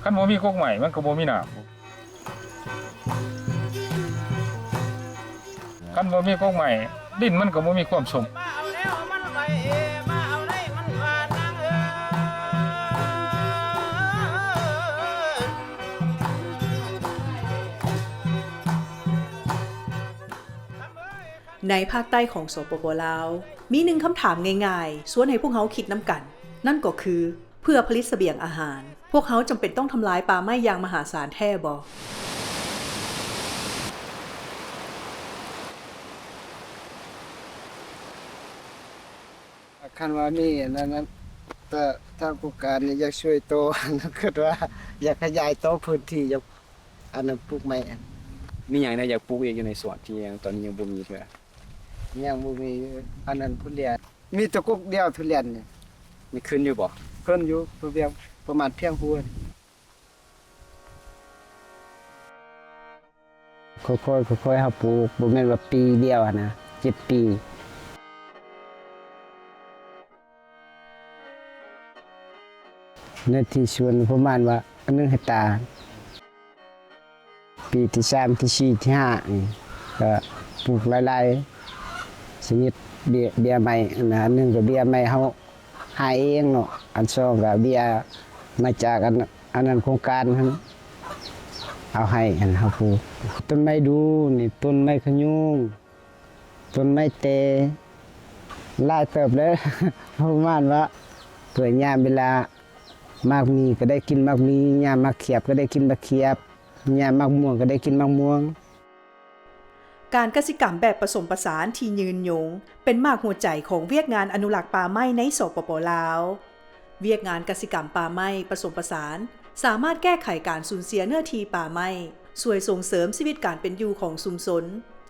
คันบ่มีกกใหม่มันก็บ่มีน้ำคันบ่มีกกใหม่ดินมันก็บ่มีความสมในภาคใต้ของสปป.ลาวมีหนึ่งคำถามง่ายๆชวนให้พวกเขาคิดน้ำกันนั่นก็คือเพื่อผลิตเสบียงอาหารพวกเขาจำเป็นต้องทำลายป่าไม้อย่างมหาศาลแท้บ่คันว่ามีนั้นแต่ถ้าผู้การอยากช่วยโตนะคิดว่าอยากขยายโตพื้นที่อยากอันนั้นปลูกไม้ มีอย่างใดอยากปลูกอีกอยู่ในสวนที่ยังตอนนี้ยังบ่มีเทื่อยังบ่มีอันนั้นทุเรียนมีแตะกุกเดียวทุเรียนนี่ มีขึ้นอยู่บ่ เพิ่นอยู่ประมาณเพียงพูนค่อยๆเฮาปลูกบ่แม่นว่าปีเดียวนะ7 ปีเนื้อที่สวนประมาณว่า1 เฮกตาร์ปีที่3ที่4ที่5นี่ก็ปลูกหลายๆชนิดเบี้ยไม้อันนึงก็เบี้ยไม้เฮาหาเองเนาะอัน2ก็เบี้ยมาจากอันนั้นโครงการหั่นเอาให้อันเฮาปลูกต้นไม้ดูนี่ต้นไม้ขยุงต้นไม้เตหลายเติบเลย ประมาณว่าเพื่อยามเวลามากมีก็ได้กินมากมียามมากเขียบก็ได้กินมากเขียบยามมากม่วงก็ได้กินมากม่วงการกสิกรรมแบบผสมผสานที่ยืนยงเป็นมากหัวใจของเวียกงานอนุรักษ์ป่าไม้ในสปป.ลาวเวียกงานกสิกรรมป่าไม้ผสมผสานสามารถแก้ไขการสูญเสียเนื้อที่ป่าไม้ช่วยส่งเสริมชีวิตการเป็นอยู่ของชุมชน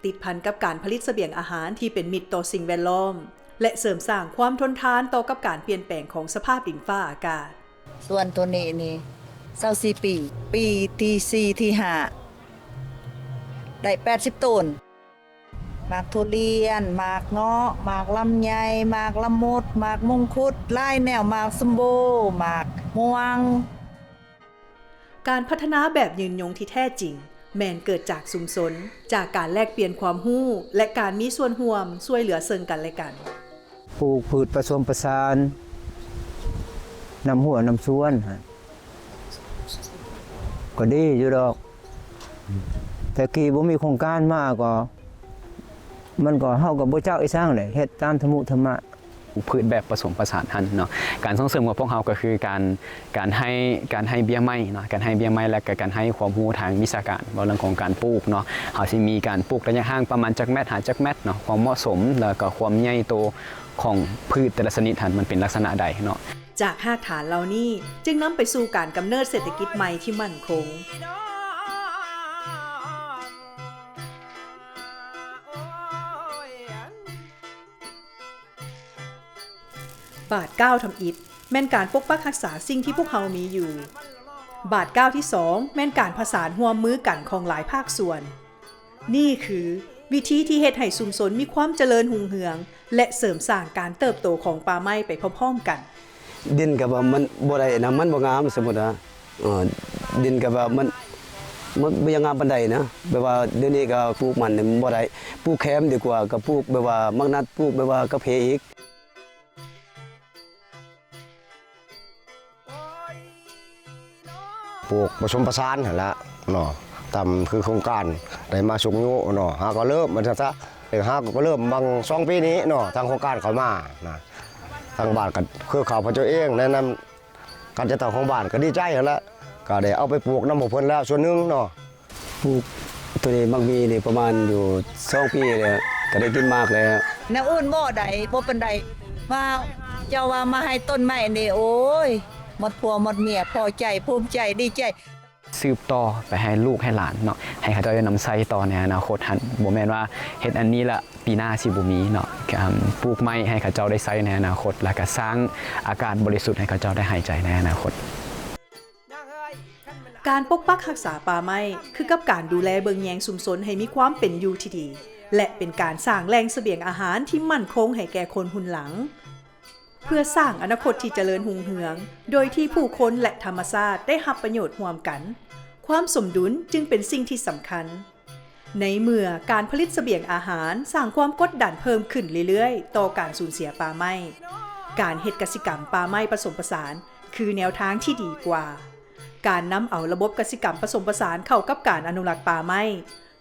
ติดพันกับการผลิตเสบียงอาหารที่เป็นมิตรต่อสิ่งแวดล้อมและเสริมสร้างความทนทานต่อกับการเปลี่ยนแปลงของสภาพดินฟ้าอากาศส่วนตัวนี้นี่24 ปีที่4ที่5ได้80 ต้นหมากทุเรียนหมากเงาะหมากลำไยหมากละมุดหมากมงคุดหลายแนวหมากส้มโอหมากม่วงการพัฒนาแบบยืนยงที่แท้จริงแม่นเกิดจากชุมชนจากการแลกเปลี่ยนความรู้และการมีส่วนร่วมช่วยเหลือซึ่งกันและกันปลูกพืชผสมผสานนำหัวนำสวนก็ดีอยู่ดอกแต่กี้บ่มีโครงการมาก็มันก็เฮากับบ่เจ้าอีสร้างเลยเฮ็ดตามธรรมุธรรมะพืชแบบผสมผสานหันเนาะการส่งเสริมของพวกเราก็คือการให้เบี้ยไม้เนาะการให้เบี้ยไม้และก็การให้ความรู้ทางวิชาการเรื่องของการปลูกเนาะเฮาสิมีการปลูกระยะห่างประมาณจักเมตรหาจักเมตรเนาะความเหมาะสมแล้วก็ความใหญ่โตของพืชแต่ละชนิดหันมันเป็นลักษณะใดเนาะจากรากฐานเหล่านี้จึงนำไปสู่การกำเนิดเศรษฐกิจใหม่ที่มั่นคงบาท9ทำอิฐแม่นการปกปักรักษาสิ่งที่พวกเขามีอยู่บาท9ที่2แม่นการผสานร่วมมือกันของหลายภาคส่วนนี่คือวิธีที่เฮ็ดให้ชุมชนมีความเจริญรุ่งเรืองและเสริมสร้างการเติบโตของป่าไม้ไปพร้อมๆกันดินก็ว่ามันบ่ได้นะมันบ่งามสมมุติว่าดินก็ว่ามันบ่ยังงามปานใดนะแบบว่าเดี๋ยวนี้ก็ปลูกมันนี่บ่ได้ปลูกแคมดีกว่าก็ปลูกแบบว่ามักนัดปลูกแบบว่ากาแฟอีกปลูกผสมผสานหั่นละเนาะตามคือโครงการได้มาสุกยุเนาะหาก็เริ่มมันซะหาก็เริ่มบาง2 ปีนี้เนาะทางโครงการเขามานะทางบ้านก็คือเขาพระเจ้าเองแนะนำการจัดตั้งของบ้านก็ดีใจหั่นละก็ได้เอาไปปลูกนำของเพิ่นแล้วส่วนนึงเนาะปลูกตัวนี้มักมีนี่ประมาณอยู่2 ปีแล้วก็ได้กินมากแล้วแนวอื่นบ่ได้บ่ปานใดมาเจ้าว่ามาให้ต้นไม้นี่โอ้ยหมดผัวหมดเมียพอใจภูมิใจดีใจสืบต่อไปให้ลูกให้หลานเนาะให้เขาเจ้าได้นำใช้ต่อในอนาคตหันบ่แม่นว่าเฮ็ดอันนี้ละปีหน้าสิบ่มีเนาะปลูกไม้ให้เขาเจ้าได้ใช้ในอนาคตแล้วก็สร้างอากาศบริสุทธิ์ให้เขาเจ้าได้หายใจในอนาคตการปกปักรักษาป่าไม้คือกับการดูแลเบิงแยงชุมชนให้มีความเป็นอยู่ที่ดีและเป็นการสร้างแหล่งเสบียงอาหารที่มั่นคงให้แก่คนรุ่นหลัง เพื่อสร้างอนาคตที่เจริญรุ่งเรือง โดยที่ผู้คนและธรรมชาติได้รับประโยชน์ร่วมกัน ความสมดุลจึงเป็นสิ่งที่สำคัญ ในเมื่อการผลิตเสบียงอาหารสร้างความกดดันเพิ่มขึ้นเรื่อยๆต่อการสูญเสียป่าไม้การเฮ็ดกสิกรรมป่าไม้ผสมผสานคือแนวทางที่ดีกว่า การนำเอาระบบกสิกรรมผสมผสานเข้ากับการอนุรักษ์ป่าไม้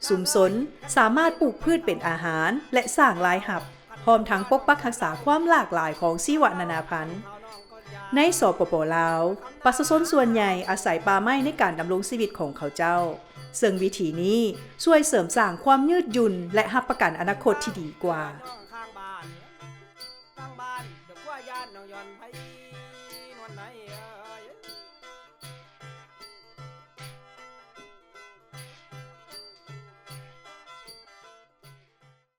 ชุมชนสามารถปลูกพืชเป็นอาหารและสร้างรายรับพร้อมทั้งปกปักรักษาความหลากหลายของชีวนานาพันธุ์ในสปป.ลาวประชาชนส่วนใหญ่อาศัยป่าไม้ในการดำรงชีวิตของเขาเจ้าซึ่งวิธีนี้ช่วยเสริมสร้างความยืดหยุ่นและรับประกันอนาคตที่ดีกว่า ข้างบ้านเดี๋ยวกว่าย่านน้องยอนไผนวลไหน